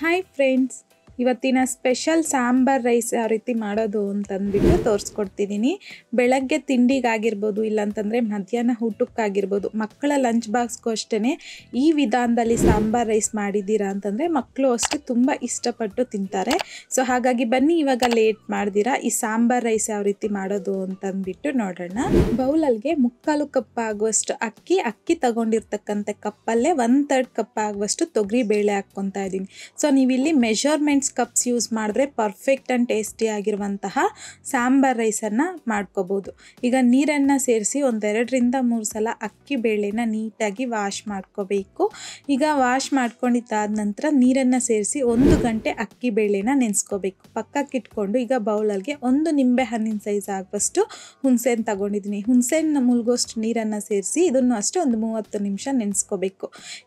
Hi friends, ಇವತ್ತಿನ special sambar rice ಯಾವ ರೀತಿ ಮಾಡೋದು ಅಂತಂದ್ಬಿಟ್ಟು ತೋರಿಸ್ಕೊಡ್ತಿದ್ದೀನಿ. ಬೆಳಗ್ಗೆ ತಿಂಡಿಗಾಗಿರ್ಬೋದು, ಇಲ್ಲಾಂತಂದರೆ ಮಧ್ಯಾಹ್ನ ಊಟಕ್ಕಾಗಿರ್ಬೋದು, ಮಕ್ಕಳ ಲಂಚ್ ಬಾಕ್ಸ್ಗೂ ಅಷ್ಟೇ ಈ ವಿಧಾನದಲ್ಲಿ ಸಾಂಬಾರ್ ರೈಸ್ ಮಾಡಿದ್ದೀರಾ ಅಂತಂದರೆ ಮಕ್ಕಳು ಅಷ್ಟೇ ತುಂಬ ಇಷ್ಟಪಟ್ಟು ತಿಂತಾರೆ. ಸೊ ಹಾಗಾಗಿ ಬನ್ನಿ ಇವಾಗ ಲೇಟ್ ಮಾಡ್ದಿರಾ ಈ ಸಾಂಬಾರ್ ರೈಸ್ ಯಾವ ರೀತಿ ಮಾಡೋದು ಅಂತಂದ್ಬಿಟ್ಟು ನೋಡೋಣ. ಬೌಲಲ್ಗೆ 3/4 ಕಪ್ ಆಗುವಷ್ಟು ಅಕ್ಕಿ ತಗೊಂಡಿರ್ತಕ್ಕಂಥ ಕಪ್ಪಲ್ಲೇ 1/3 ಕಪ್ ಆಗುವಷ್ಟು ತೊಗರಿ ಬೇಳೆ ಹಾಕ್ಕೊತಾ ಇದ್ದೀನಿ. ಸೊ ನೀವಿಲ್ಲಿ ಮೆಷರ್ಮೆಂಟ್ಸ್ ಕಪ್ಸ್ ಯೂಸ್ ಮಾಡಿದ್ರೆ ಪರ್ಫೆಕ್ಟ್ ಆ್ಯಂಡ್ ಟೇಸ್ಟಿ ಆಗಿರುವಂತಹ ಸಾಂಬಾರ್ ರೈಸನ್ನು ಮಾಡ್ಕೋಬೋದು. ಈಗ ನೀರನ್ನು ಸೇರಿಸಿ 2-3 ಸಲ ಅಕ್ಕಿ ಬೇಳೆನ ನೀಟಾಗಿ ವಾಶ್ ಮಾಡ್ಕೋಬೇಕು. ಈಗ ವಾಶ್ ಮಾಡ್ಕೊಂಡಿದ್ದಾದ ನಂತರ ನೀರನ್ನು ಸೇರಿಸಿ 1 ಗಂಟೆ ಅಕ್ಕಿ ಬೇಳೆನ ನೆನೆಸ್ಕೋಬೇಕು. ಪಕ್ಕಕ್ಕಿಟ್ಕೊಂಡು ಈಗ ಬೌಲಲ್ಗೆ 1 ನಿಂಬೆ ಹಣ್ಣಿನ ಸೈಜ್ ಆಗುವಷ್ಟು ಹುಣಸೆಹಣ್ಣು ತಗೊಂಡಿದ್ದೀನಿ. ಹುಣಸೆಹಣ್ಣು ಮುಳುಗೋಷ್ಟು ನೀರನ್ನು ಸೇರಿಸಿ ಇದನ್ನು ಅಷ್ಟೇ 30 ನಿಮಿಷ ನೆನೆಸ್ಕೋಬೇಕು.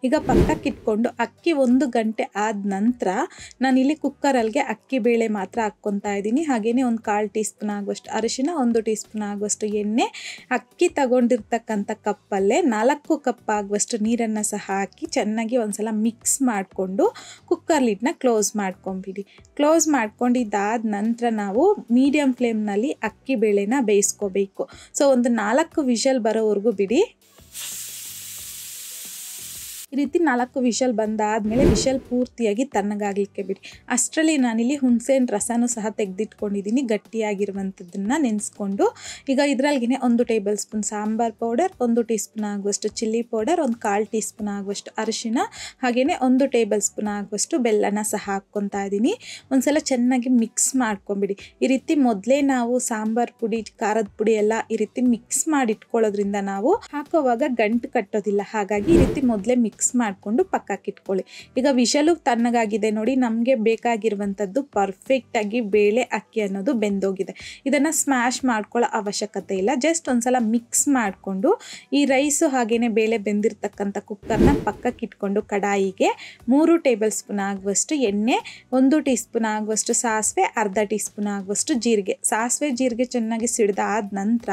ಈಗ ಪಕ್ಕಕ್ಕಿಟ್ಕೊಂಡು ಅಕ್ಕಿ 1 ಗಂಟೆ ಆದ ನಂತರ ನಾನಿಲ್ಲಿ ಕುಕ್ಕರಲ್ಗೆ ಅಕ್ಕಿ ಬೇಳೆ ಮಾತ್ರ ಹಾಕ್ಕೊತಾ ಇದ್ದೀನಿ. ಹಾಗೆಯೇ 1/4 ಟೀ ಸ್ಪೂನ್ ಆಗುವಷ್ಟು ಅರಿಶಿನ, 1 ಟೀ ಸ್ಪೂನ್ ಆಗುವಷ್ಟು ಎಣ್ಣೆ, ಅಕ್ಕಿ ತಗೊಂಡಿರ್ತಕ್ಕಂಥ ಕಪ್ಪಲ್ಲೇ 4 ಕಪ್ ಆಗುವಷ್ಟು ನೀರನ್ನು ಸಹ ಹಾಕಿ ಚೆನ್ನಾಗಿ ಒಂದ್ಸಲ ಮಿಕ್ಸ್ ಮಾಡಿಕೊಂಡು ಕುಕ್ಕರ್ ಲಿಡ್ನ ಕ್ಲೋಸ್ ಮಾಡ್ಕೊಂಬಿಡಿ. ಕ್ಲೋಸ್ ಮಾಡ್ಕೊಂಡಿದ್ದಾದ ನಂತರ ನಾವು ಮೀಡಿಯಮ್ ಫ್ಲೇಮ್ನಲ್ಲಿ ಅಕ್ಕಿ ಬೇಳೆನ ಬೇಯಿಸ್ಕೋಬೇಕು. ಸೊ 4 ವಿಷಲ್ ಬರೋವರೆಗೂ ಬಿಡಿ. ಈ ರೀತಿ 4 ವಿಷಲ್ ಬಂದಾದಮೇಲೆ ವಿಷಲ್ ಪೂರ್ತಿಯಾಗಿ ತಣ್ಣಗಾಗಲಿಕ್ಕೆ ಬಿಡಿ. ಅಷ್ಟರಲ್ಲಿ ನಾನಿಲ್ಲಿ ಹುಣಸೆಹಣ್ಣು ರಸನೂ ಸಹ ತೆಗೆದಿಟ್ಕೊಂಡಿದ್ದೀನಿ, ಗಟ್ಟಿಯಾಗಿರುವಂಥದ್ದನ್ನು ನೆನೆಸ್ಕೊಂಡು. ಈಗ ಇದರಲ್ಲಿಗೆ 1 table spoon sambar powder, 1 tea spoon ಆಗುವಷ್ಟು ಚಿಲ್ಲಿ ಪೌಡರ್, 1/4 ಟೀ ಸ್ಪೂನ್ ಆಗುವಷ್ಟು ಅರಿಶಿನ, ಹಾಗೆಯೇ 1 ಟೇಬಲ್ ಸ್ಪೂನ್ ಆಗುವಷ್ಟು ಬೆಲ್ಲನ ಸಹ ಹಾಕ್ಕೊತಾ ಇದ್ದೀನಿ. ಒಂದ್ಸಲ ಚೆನ್ನಾಗಿ ಮಿಕ್ಸ್ ಮಾಡ್ಕೊಂಬಿಡಿ. ಈ ರೀತಿ ಮೊದಲೇ ನಾವು ಸಾಂಬಾರ್ ಪುಡಿ, ಖಾರದ ಪುಡಿ ಎಲ್ಲ ಈ ರೀತಿ ಮಿಕ್ಸ್ ಮಾಡಿ ಇಟ್ಕೊಳ್ಳೋದ್ರಿಂದ ನಾವು ಹಾಕೋವಾಗ ಗಂಟು ಕಟ್ಟೋದಿಲ್ಲ. ಹಾಗಾಗಿ ಈ ರೀತಿ ಮೊದಲೇ ಮಿಕ್ಸ್ ಮಾಡಿಕೊಂಡು ಪಕ್ಕಕ್ಕಿಟ್ಕೊಳ್ಳಿ. ಈಗ ವಿಷಲು ತಣ್ಣಗಾಗಿದೆ ನೋಡಿ, ನಮಗೆ ಬೇಕಾಗಿರುವಂಥದ್ದು ಪರ್ಫೆಕ್ಟಾಗಿ ಬೇಳೆ ಅಕ್ಕಿ ಅನ್ನೋದು ಬೆಂದೋಗಿದೆ. ಇದನ್ನು ಸ್ಮ್ಯಾಶ್ ಮಾಡ್ಕೊಳ್ಳೋ ಅವಶ್ಯಕತೆ ಇಲ್ಲ. ಜಸ್ಟ್ ಒಂದ್ಸಲ ಮಿಕ್ಸ್ ಮಾಡಿಕೊಂಡು ಈ ರೈಸು ಹಾಗೆಯೇ ಬೇಳೆ ಬೆಂದಿರ್ತಕ್ಕಂಥ ಕುಕ್ಕರ್ನ ಪಕ್ಕಕ್ಕಿಟ್ಕೊಂಡು ಕಡಾಯಿಗೆ 3 ಟೇಬಲ್ ಸ್ಪೂನ್ ಆಗುವಷ್ಟು ಎಣ್ಣೆ, 1 ಟೀ ಸ್ಪೂನ್ ಆಗುವಷ್ಟು ಸಾಸಿವೆ, ಅರ್ಧ ಟೀ ಸ್ಪೂನ್ ಆಗುವಷ್ಟು ಜೀರಿಗೆ. ಸಾಸಿವೆ ಜೀರಿಗೆ ಚೆನ್ನಾಗಿ ಸಿಡಿದಾದ ನಂತರ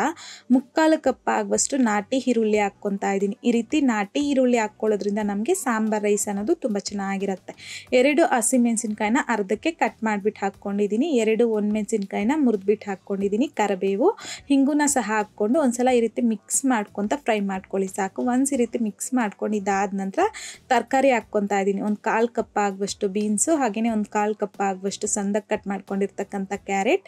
3/4 ಕಪ್ ಆಗುವಷ್ಟು ನಾಟಿ ಈರುಳ್ಳಿ ಹಾಕ್ಕೊತಾ ಇದ್ದೀನಿ. ಈ ರೀತಿ ನಾಟಿ ಈರುಳ್ಳಿ ಹಾಕ್ಕೊಳ್ಳೋದ್ರಿಂದ ನಮಗೆ ಸಾಂಬಾರ್ ರೈಸ್ ಅನ್ನೋದು ತುಂಬ ಚೆನ್ನಾಗಿರುತ್ತೆ. 2 ಹಸಿಮೆಣಸಿನ್ಕಾಯಿನ ಅರ್ಧಕ್ಕೆ ಕಟ್ ಮಾಡಿಬಿಟ್ಟು ಹಾಕ್ಕೊಂಡಿದ್ದೀನಿ. 2 ಒಣಮೆಣಸಿನ್ಕಾಯಿನ ಮುರಿದ್ಬಿಟ್ಟು ಹಾಕ್ಕೊಂಡಿದ್ದೀನಿ. ಕರಿಬೇವು, ಹಿಂಗುನ ಸಹ ಹಾಕ್ಕೊಂಡು ಒಂದ್ಸಲ ಈ ರೀತಿ ಮಿಕ್ಸ್ ಮಾಡ್ಕೊತ ಫ್ರೈ ಮಾಡ್ಕೊಳ್ಳಿ ಸಾಕು. ಈ ರೀತಿ ಮಿಕ್ಸ್ ಮಾಡ್ಕೊಂಡಿದ್ದಾದ ನಂತರ ತರಕಾರಿ ಹಾಕ್ಕೊತಾ ಇದ್ದೀನಿ. 1/4 ಕಪ್ ಆಗುವಷ್ಟು ಬೀನ್ಸು, ಹಾಗೆಯೇ 1/4 ಕಪ್ ಆಗುವಷ್ಟು ಸಣ್ಣದಾಗಿ ಕಟ್ ಮಾಡ್ಕೊಂಡಿರ್ತಕ್ಕಂಥ ಕ್ಯಾರೆಟ್,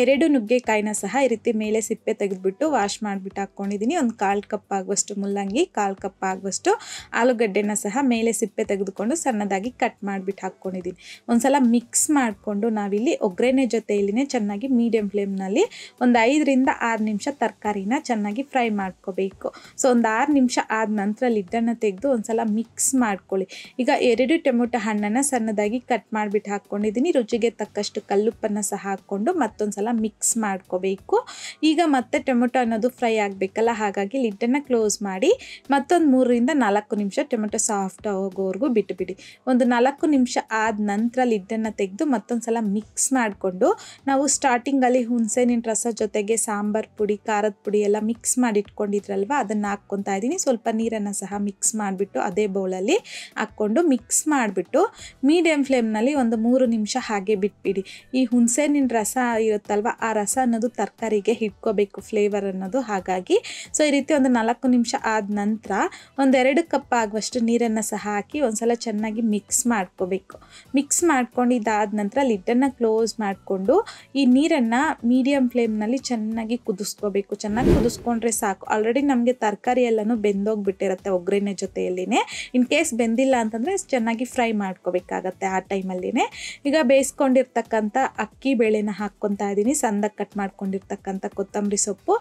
2 ನುಗ್ಗೆಕಾಯಿನ ಸಹ ಈ ರೀತಿ ಮೇಲೆ ಸಿಪ್ಪೆ ತೆಗೆದುಬಿಟ್ಟು ವಾಶ್ ಮಾಡಿಬಿಟ್ಟು ಹಾಕ್ಕೊಂಡಿದ್ದೀನಿ. 1/4 ಕಪ್ ಆಗುವಷ್ಟು ಮುಲ್ಲಂಗಿ, 1/4 ಕಪ್ ಆಗುವಷ್ಟು ಆಲೂಗಡ್ಡೆನ ಸಹ ಮೇಲೆ ಸಿಪ್ಪೆ ತೆಗೆದುಕೊಂಡು ಸಣ್ಣದಾಗಿ ಕಟ್ ಮಾಡಿಬಿಟ್ಟು ಹಾಕ್ಕೊಂಡಿದ್ದೀನಿ. ಒಂದ್ಸಲ ಮಿಕ್ಸ್ ಮಾಡಿಕೊಂಡು ನಾವಿಲ್ಲಿ ಒಗ್ಗರಣೆ ಜೊತೆಯಲ್ಲಿನೇ ಚೆನ್ನಾಗಿ ಮೀಡಿಯಂ ಫ್ಲೇಮ್ನಲ್ಲಿ 5-6 ನಿಮಿಷ ತರಕಾರಿನ ಚೆನ್ನಾಗಿ ಫ್ರೈ ಮಾಡ್ಕೋಬೇಕು. ಸೊ 6 ನಿಮಿಷ ಆದ ನಂತರ ಲಿಡ್ಡನ್ನು ತೆಗೆದು ಒಂದ್ಸಲ ಮಿಕ್ಸ್ ಮಾಡ್ಕೊಳ್ಳಿ. ಈಗ 2 ಟೊಮೊಟೊ ಹಣ್ಣನ್ನು ಸಣ್ಣದಾಗಿ ಕಟ್ ಮಾಡಿಬಿಟ್ಟು ಹಾಕ್ಕೊಂಡಿದ್ದೀನಿ. ರುಚಿಗೆ ತಕ್ಕಷ್ಟು ಕಲ್ಲುಪ್ಪನ್ನು ಸಹ ಹಾಕ್ಕೊಂಡು ಮತ್ತೊಂದ್ಸಲ ಮಿಕ್ಸ್ ಮಾಡ್ಕೋಬೇಕು. ಈಗ ಮತ್ತೆ ಟೊಮೊಟೊ ಅನ್ನೋದು ಫ್ರೈ ಆಗಬೇಕಲ್ಲ, ಹಾಗಾಗಿ ಲಿಡ್ಡನ್ನು ಕ್ಲೋಸ್ ಮಾಡಿ ಮತ್ತೊಂದು 3-4 ನಿಮಿಷ ಟೊಮೆಟೊ ಸಾಫ್ಟ್ ಆಗೋವರೆಗೂ ಬಿಟ್ಟುಬಿಡಿ. 4 ನಿಮಿಷ ಆದ ನಂತರ ಲಿಡ್ಡನ್ನು ತೆಗೆದು ಮತ್ತೊಂದ್ಸಲ ಮಿಕ್ಸ್ ಮಾಡಿಕೊಂಡು ನಾವು ಸ್ಟಾರ್ಟಿಂಗಲ್ಲಿ ಹುಣಸೆಹಣ್ಣಿನ ರಸ ಜೊತೆಗೆ ಸಾಂಬಾರ್ ಪುಡಿ, ಖಾರದ ಪುಡಿ ಎಲ್ಲ ಮಿಕ್ಸ್ ಮಾಡಿ ಇಟ್ಕೊಂಡಿದ್ರಲ್ವ, ಅದನ್ನು ಹಾಕ್ಕೊತಾ ಇದ್ದೀನಿ. ಸ್ವಲ್ಪ ನೀರನ್ನು ಸಹ ಮಿಕ್ಸ್ ಮಾಡಿಬಿಟ್ಟು ಅದೇ ಬೌಲಲ್ಲಿ ಹಾಕ್ಕೊಂಡು ಮಿಕ್ಸ್ ಮಾಡಿಬಿಟ್ಟು ಮೀಡಿಯಂ ಫ್ಲೇಮ್ನಲ್ಲಿ 3 ನಿಮಿಷ ಹಾಗೆ ಬಿಟ್ಬಿಡಿ. ಈ ಹುಣಸೆಹಣ್ಣಿನ ರಸ ಇರುತ್ತಲ್ವ, ಆ ರಸ ಅನ್ನೋದು ತರಕಾರಿಗೆ ಹಿಡ್ಕೋಬೇಕು, ಫ್ಲೇವರ್ ಅನ್ನೋದು. ಹಾಗಾಗಿ ಸೊ ಈ ರೀತಿ 4 ನಿಮಿಷ ಆದ ನಂತರ 2 ಕಪ್ ಆಗುವಷ್ಟು ನೀರನ್ನು ಸಹ ಹಾಕಿ ಒಂದ್ಸಲ ಚೆನ್ನಾಗಿ ಮಿಕ್ಸ್ ಮಾಡ್ಕೋಬೇಕು. ಮಿಕ್ಸ್ ಮಾಡ್ಕೊಂಡಿದ್ದಾದ ನಂತರ ಲಿಡ್ಡನ್ನು ಕ್ಲೋಸ್ ಮಾಡಿಕೊಂಡು ಈ ನೀರನ್ನು ಮೀಡಿಯಂ ಫ್ಲೇಮ್ನಲ್ಲಿ ಚೆನ್ನಾಗಿ ಕುದಿಸ್ಕೋಬೇಕು. ಚೆನ್ನಾಗಿ ಕುದಿಸ್ಕೊಂಡ್ರೆ ಸಾಕು. ಆಲ್ರೆಡಿ ನಮಗೆ ತರಕಾರಿ ಎಲ್ಲನೂ ಬೆಂದೋಗ್ಬಿಟ್ಟಿರುತ್ತೆ ಒಗ್ಗರಣೆ ಜೊತೆಯಲ್ಲಿನೇ. ಇನ್ ಕೇಸ್ ಬೆಂದಿಲ್ಲ ಅಂತಂದರೆ ಚೆನ್ನಾಗಿ ಫ್ರೈ ಮಾಡ್ಕೋಬೇಕಾಗತ್ತೆ ಆ ಟೈಮಲ್ಲಿನೇ. ಈಗ ಬೇಯಿಸ್ಕೊಂಡಿರ್ತಕ್ಕಂಥ ಅಕ್ಕಿ ಬೇಳೆನ ಹಾಕ್ಕೊತಾ ಇದ್ದೀನಿ. ಸಣ್ಣದಾಗಿ ಕಟ್ ಮಾಡ್ಕೊಂಡಿರ್ತಕ್ಕಂಥ ಕೊತ್ತಂಬರಿ ಸೊಪ್ಪು,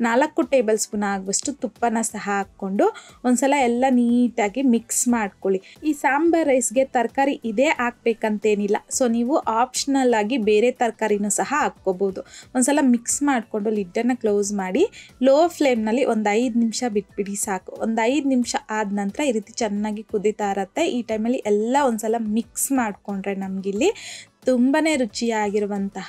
4 ಟೇಬಲ್ ಸ್ಪೂನ್ ಆಗುವಷ್ಟು ತುಪ್ಪನ ಸಹ ಹಾಕ್ಕೊಂಡು ಒಂದ್ಸಲ ಎಲ್ಲ ನೀಟಾಗಿ ಮಿಕ್ಸ್ ಮಾಡ್ಕೊಳ್ಳಿ. ಈ ಸಾಂಬಾರ್ ರೈಸ್ಗೆ ತರಕಾರಿ ಇದೇ ಹಾಕ್ಬೇಕಂತೇನಿಲ್ಲ. ಸೊ ನೀವು ಆಪ್ಷನಲ್ ಆಗಿ ಬೇರೆ ತರಕಾರಿನೂ ಸಹ ಹಾಕ್ಕೋಬೋದು. ಒಂದ್ಸಲ ಮಿಕ್ಸ್ ಮಾಡಿಕೊಂಡು ಲಿಡ್ಡನ್ನು ಕ್ಲೋಸ್ ಮಾಡಿ ಲೋ ಫ್ಲೇಮ್ನಲ್ಲಿ 5 ನಿಮಿಷ ಬಿಟ್ಬಿಡಿ ಸಾಕು. 5 ನಿಮಿಷ ಆದ ನಂತರ ಈ ರೀತಿ ಚೆನ್ನಾಗಿ ಕುದೀತಾ ಇರುತ್ತೆ. ಈ ಟೈಮಲ್ಲಿ ಎಲ್ಲ ಒಂದ್ಸಲ ಮಿಕ್ಸ್ ಮಾಡಿಕೊಂಡ್ರೆ ನಮಗಿಲ್ಲಿ ತುಂಬಾ ರುಚಿಯಾಗಿರುವಂತಹ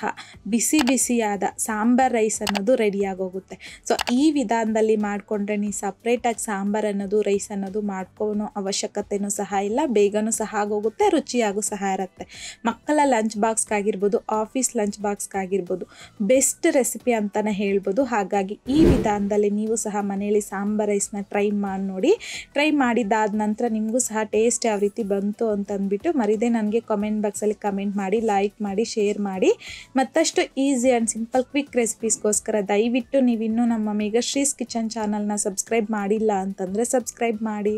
ಬಿಸಿ ಬಿಸಿಯಾದ ಸಾಂಬಾರ್ ರೈಸ್ ಅನ್ನೋದು ರೆಡಿಯಾಗೋಗುತ್ತೆ. ಸೊ ಈ ವಿಧಾನದಲ್ಲಿ ಮಾಡಿಕೊಂಡ್ರೆ ನೀವು ಸಪ್ರೇಟಾಗಿ ಸಾಂಬಾರ್ ಅನ್ನೋದು ರೈಸ್ ಅನ್ನೋದು ಮಾಡ್ಕೊಳೋ ಅವಶ್ಯಕತೆಯೂ ಸಹ ಇಲ್ಲ, ಬೇಗನೂ ಸಹ ಆಗೋಗುತ್ತೆ, ರುಚಿಯಾಗೂ ಸಹ ಇರುತ್ತೆ. ಮಕ್ಕಳ ಲಂಚ್ ಬಾಕ್ಸ್ಗಾಗಿರ್ಬೋದು, ಆಫೀಸ್ ಲಂಚ್ ಬಾಕ್ಸ್ಗಾಗಿರ್ಬೋದು ಬೆಸ್ಟ್ ರೆಸಿಪಿ ಅಂತಲೇ ಹೇಳ್ಬೋದು. ಹಾಗಾಗಿ ಈ ವಿಧಾನದಲ್ಲಿ ನೀವು ಸಹ ಮನೆಯಲ್ಲಿ ಸಾಂಬಾರ್ ರೈಸ್ನ ಟ್ರೈ ಮಾಡಿ ನೋಡಿ. ಟ್ರೈ ಮಾಡಿದ್ದಾದ ನಂತರ ನಿಮಗೂ ಸಹ ಟೇಸ್ಟ್ ಯಾವ ರೀತಿ ಬಂತು ಅಂತಂದ್ಬಿಟ್ಟು ಮರಿದೇ ನನಗೆ ಕಾಮೆಂಟ್ ಬಾಕ್ಸಲ್ಲಿ ಕಮೆಂಟ್ ಮಾಡಿ, ಲೈಕ್ ಮಾಡಿ, ಶೇರ್ ಮಾಡಿ. ಮತ್ತಷ್ಟು ಈಸಿ ಆ್ಯಂಡ್ ಸಿಂಪಲ್ ಕ್ವಿಕ್ ರೆಸಿಪೀಸ್ಗೋಸ್ಕರ ದಯವಿಟ್ಟು ನೀವಿನ್ನೂ ನಮ್ಮ ಮೇಘಶ್ರೀಸ್ ಕಿಚನ್ ಚಾನಲ್ನ ಸಬ್ಸ್ಕ್ರೈಬ್ ಮಾಡಿಲ್ಲ ಅಂತಂದರೆ ಸಬ್ಸ್ಕ್ರೈಬ್ ಮಾಡಿ.